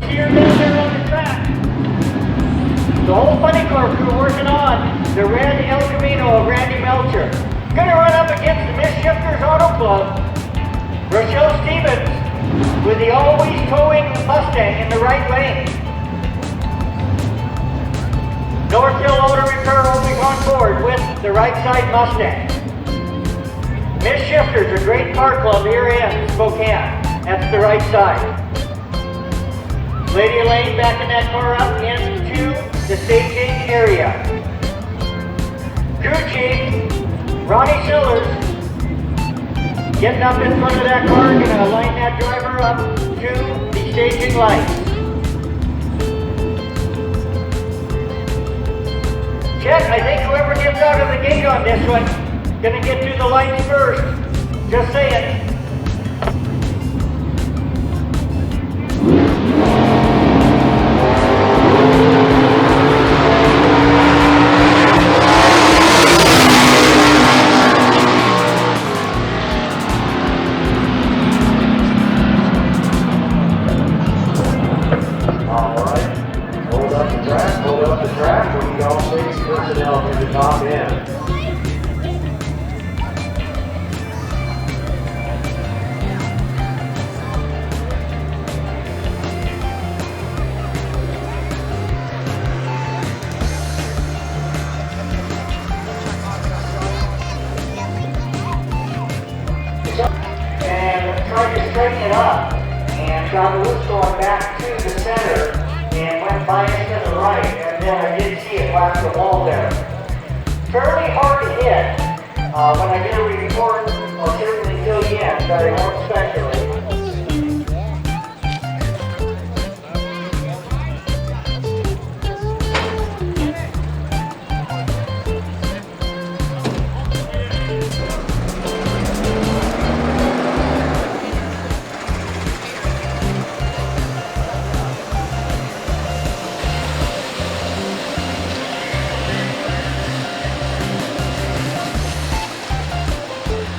Here down there on the track. The whole funny car crew working on the red El Camino of Randy Melcher. Gonna run up against the Misshifters Auto Club. Rochelle Stevens with the always towing Mustang in the right lane. North Hill Auto Repair always on board with the right side Mustang. Misshifters, a great car club here in Spokane. That's the right side. Lady Elaine backing that car up into the staging area. Crew Chief Ronnie Sillers getting up in front of that car, gonna line that driver up to the staging lights. Chet, I think whoever gets out of the gate on this one, gonna get through the lights first. Just saying. And tried to straighten it up, and got loose going back to the center, and went by it to the right, and then I did see it whack the wall there. Fairly hard to hit. When I get a report, I'll certainly fill you in, but I won't speculate.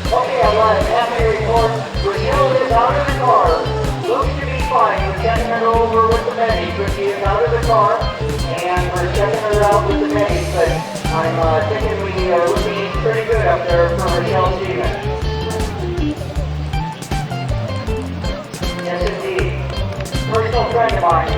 Okay, I'm happy to report Rochelle is out of the car. Looks to be fine. We're checking her over with the medics, but she is out of the car, and we're checking her out with the medics, but I'm thinking we are looking pretty good up there for Rochelle Stevens. Yes, indeed. Personal friend of mine.